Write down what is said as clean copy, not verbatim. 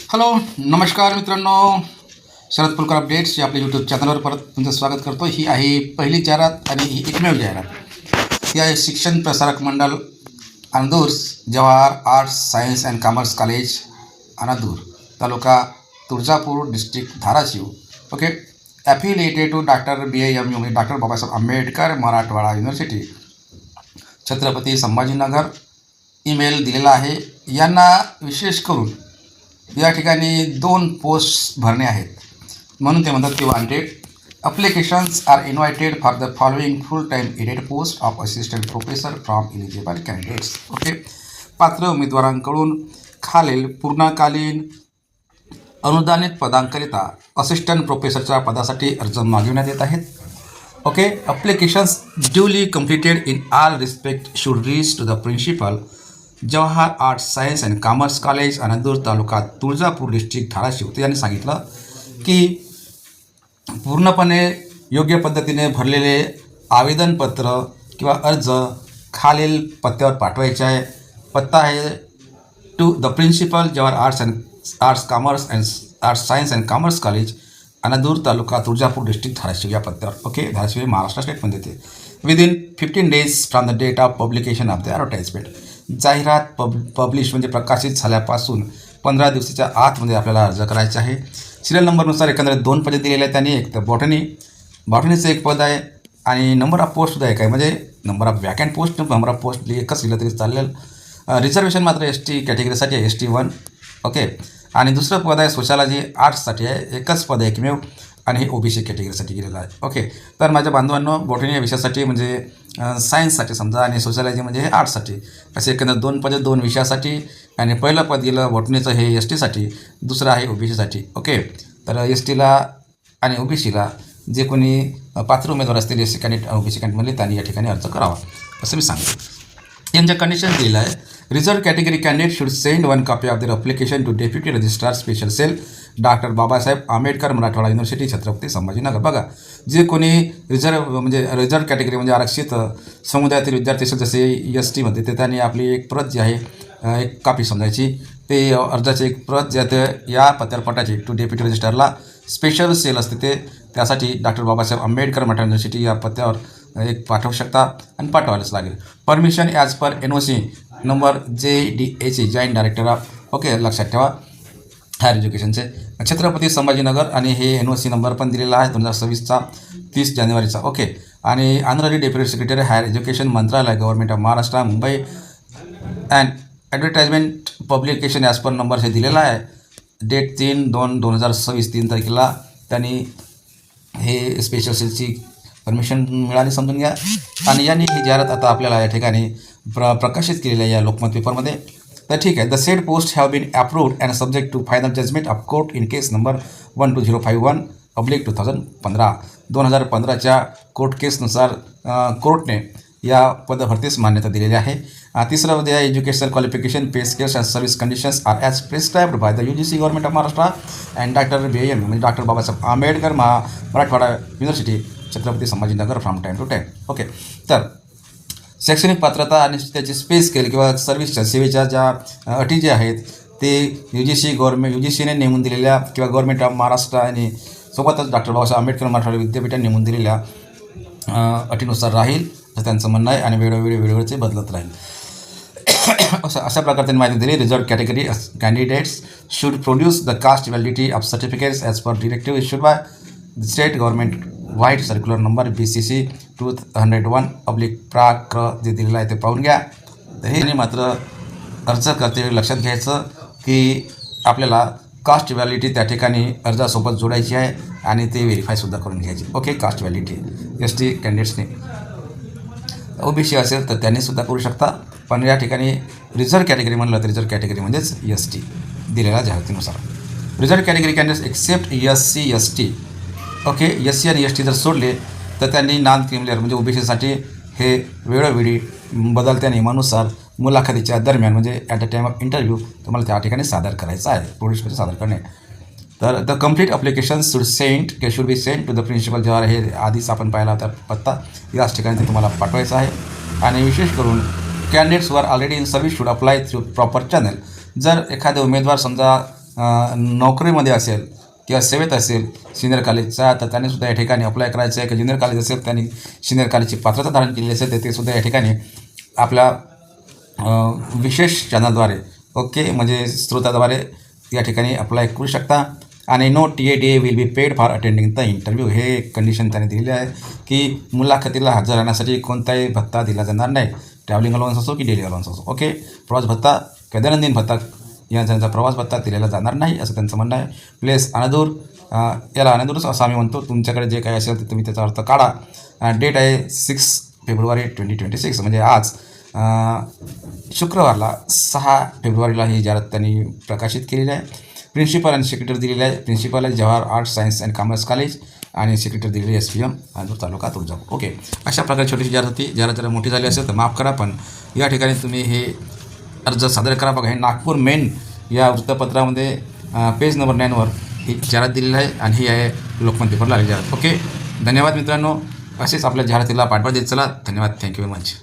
Hello नमस्कार मित्रांनो, Sharad Pulkar updates या आपल्या यूट्यूब चॅनलवर परत तुमचं स्वागत करतो. ही आहे पहिली जाहिरात आणि ही एकमेव जाहिरात. ही आहे Shikshan Prasarak Mandal Anadur, Jawahar arts science and commerce college Anadur, taluka Tuljapur, district Dharashiv. Okay, affiliated to doctor BAMU म्हणजे doctor Babasaheb Ambedkar Marathwada university, Chhatrapati Sambhajinagar. Email दिलेला आहे. यांना विशेष करून या ठिकाणी 2 पोस्ट भरणे आहेत, म्हणून ते म्हणतात की wanted applications are invited for the following full time aided post of assistant professor from eligible candidates. Okay, पात्र उमेदवारांकडून खालील पूर्णकालीन अनुदानित पदांकरिता असिस्टंट प्रोफेसरच्या पदासाठी अर्ज मागविण्यात येत आहेत. Okay, applications duly completed in all respect should reach to the principal Jawahar arts science and commerce college Anadur, taluka Tuljapur, district Dharashiv. ते यांनी सांगितलं की पूर्णपणे योग्य पद्धतीने भरलेले आवेदनपत्र किंवा अर्ज खालील पत्त्यावर पाठवायचे आहे. पत्ता आहे to the principal Jawahar arts commerce and arts science and commerce college Anadur, taluka Tuljapur, district Dharashiv या पत्त्यावर. ओके, धाराशिव हे महाराष्ट्र स्टेटमध्ये येते. Within 15 days from the date of publication of the advertisement. जाहिरात पब्लिश म्हणजे प्रकाशित झाल्यापासून 15 दिवसाच्या आतमध्ये आपल्याला अर्ज करायचा आहे. सिरियल नंबरनुसार एकंदरीत 2 पदे दिलेले आहेत त्यांनी. एक तर बॉटनीचं एक पद आहे आणि नंबर ऑफ पोस्टसुद्धा एक आहे, म्हणजे number of vacant post, number of post एकच दिलं तरी चालेल. रिझर्वेशन मात्र ST कॅटेगरीसाठी आहे, ST1. ओके, आणि दुसरं पद आहे सोशॉलॉजी आर्ट्ससाठी आहे, एकच पद आहे एकमेव, आणि हे OBC कॅटेगरीसाठी गेलेलं आहे. ओके, तर माझ्या बांधवांनो, बॉटनी या विषयासाठी म्हणजे सायन्ससाठी समजा, आणि सोशॉलॉजी म्हणजे हे आर्ट्ससाठी, असे एकंदर 2 पदे 2 विषयासाठी. आणि पहिलं पद गेलं बॉटनीचं हे ST साठी, दुसरं आहे OBCसाठी. ओके, तर STला आणि OBCला जे कोणी पात्र उमेदवार असतील SC कॅन्डिडेट OBC कॅन्डिडेटमधले त्यांनी या ठिकाणी अर्ज करावा असं मी सांगतो. यांच्या कंडिशन दिलं आहे. Reserve category candidate should send 1 copy of their application to deputy registrar special cell doctor Babasaheb Ambedkar Marathwada university, Chhatrapati Sambhajinagar. बघा, जे कोणी रिझर्व कॅटेगरी म्हणजे आरक्षित समुदायातील विद्यार्थी असेल, जसे STमध्ये, ते त्यांनी आपली एक प्रत जी आहे एक कॉपी समजायची. ते अर्जाची एक प्रत जे आहे या पत्त्यावर पाठायची टू डेप्युटी रजिस्ट्रारला. स्पेशल सेल असते ते, त्यासाठी डॉक्टर बाबासाहेब आंबेडकर मराठवाडा युनिव्हर्सिटी या पत्त्यावर एक पाठवू शकता आणि पाठवायलाच लागेल. Permission as per NOC number JDAC, joint director of. Okay, लक्षात ठेवा, हायर एज्युकेशनचे छत्रपती संभाजीनगर. आणि हे NOC नंबर पण दिलेला आहे 2026चा 30 जानेवारीचा. ओके, आणि honorary deputy secretary higher education Mantralaya, government of Maharashtra, Mumbai. And advertisement publication as per number हे दिलेला आहे. डेट 3/2/2026, 3 तारखेला त्यांनी हे स्पेशल सेलची परमिशन मिळाली, समजून घ्या. आणि यांनी ही जाहिरात आता आपल्याला या ठिकाणी प्रकाशित केलेली आहे या लोकमत पेपरमध्ये. तर ठीक आहे. The said post have been approved and subject to final judgement of court in case number 12051/2015. 2015च्या कोर्ट केसनुसार कोर्टने या पदभरतीस मान्यता दिलेली आहे. तिसरं मध्ये आहे educational qualification, pay scales and service conditions are as prescribed by the UGC government of Maharashtra and doctor BAM म्हणजे doctor Babasaheb Ambedkar Marathwada university, Chhatrapati Sambhajinagar from time to time. Okay, तर शैक्षणिक पात्रता आणि त्याची स्पेस स्केल किंवा सर्व्हिसच्या सेवेच्या ज्या अटी जे आहेत ते UGCने नेमून दिलेल्या किंवा गव्हर्नमेंट ऑफ महाराष्ट्र आणि सोबतच डॉक्टर बाबासाहेब आंबेडकर मराठवाडा विद्यापीठाने नेमून दिलेल्या अटीनुसार राहील असं त्यांचं म्हणणं आहे. आणि वेळोवेळी बदलत राहील अशा प्रकारे त्यांनी माहिती दिली. Reserve category candidates should produce the caste validity of certificates as per directive issued by state government white circular number BCC 201/PRA जे दिलेलं आहे ते पाहून घ्या. तर हे मात्र अर्ज करते लक्षात घ्यायचं की आपल्याला कास्ट व्हॅलिडिटी त्या ठिकाणी अर्जासोबत जोडायची आहे आणि ते व्हेरीफायसुद्धा करून घ्यायची. ओके, कास्ट व्हॅलिडिटी ST कॅन्डिडेट्सने. OBC असेल तर त्यांनीसुद्धा करू शकता, पण या ठिकाणी रिझर्व कॅटेगरी म्हणलं तर रिझर्व कॅटेगरी म्हणजेच ST दिलेल्या जाहिरातीनुसार. Reserve category candidates except SC ST. Okay, SC आणि ST जर सोडले तर त्यांनी नॉन क्रिमिनल म्हणजे OBCसाठी हे वेळोवेळी बदलत्या नियमानुसार मुलाखतीच्या दरम्यान म्हणजे at the time of interview तुम्हाला त्या ठिकाणी सादर करायचं आहे, प्रोड्यूसमध्ये सादर करणे. तर the complete application should be send to the principal Jawahar, हे आधीच आपण पाहिला होता पत्ता, याच ठिकाणी ते तुम्हाला पाठवायचं आहे. आणि विशेष करून candidates were already in service should apply through proper channel. जर एखादे उमेदवार समजा नोकरीमध्ये असेल किंवा सेवेत असेल सिनियर कॉलेजचा, तर त्यांनीसुद्धा या ठिकाणी अप्लाय करायचं आहे. की ज्युनियर कॉलेज असेल त्यांनी सिनियर कॉलेजची पात्रता धारण केलेली असेल तर ते सुद्धा या ठिकाणी आपल्या विशेष चॅनलद्वारे ओके म्हणजे स्रोताद्वारे या ठिकाणी अप्लाय करू शकता. आणि no TADA will be paid for attending the interview, हे कंडिशन त्याने दिलेली आहे की मुलाखतीला हजर राहण्यासाठी कोणताही भत्ता दिला जाणार नाही. ट्रॅव्हलिंग अलाउन्स असो की डेली अलाउन्स असो. ओके, प्रवास भत्ता किंवा दैनंदिन भत्ता या त्यांचा प्रवास भत्ता दिलेला जाणार नाही असं त्यांचं म्हणणं आहे. प्लेस अनदूर, याला अनदूरच असं आम्ही म्हणतो. तुमच्याकडे जे काही असेल ते तुम्ही त्याचा अर्थ काढा. डेट आहे 6 फेब्रुवारी 2026 म्हणजे आज शुक्रवारला 6 फेब्रुवारीला ही जाहिरात त्यांनी प्रकाशित केलेली आहे. प्रिन्सिपल आणि सेक्रेटरी दिलेले आहे. प्रिन्सिपल आहे Jawahar arts science and commerce college आणि सेक्रेटरी दिलेली SPM अनदूर तालुका तुळजापूर. ओके, अशा प्रकारे छोटीशी जाहिरात होती. जाहिरात जरा मोठी झाली असेल तर माफ करा, पण या ठिकाणी तुम्ही हे अर्ज सादर करा. बघा, हे नागपूर मेन या वृत्तपत्रामध्ये पेज नंबर 9वर ही जाहिरात दिलेली आहे आणि ही आहे लोकमत पेपरला आलेली जाहिरात. ओके, धन्यवाद मित्रांनो. असेच आपल्या जाहिरातीला पाठबळ देत चला. धन्यवाद. Thank you very much.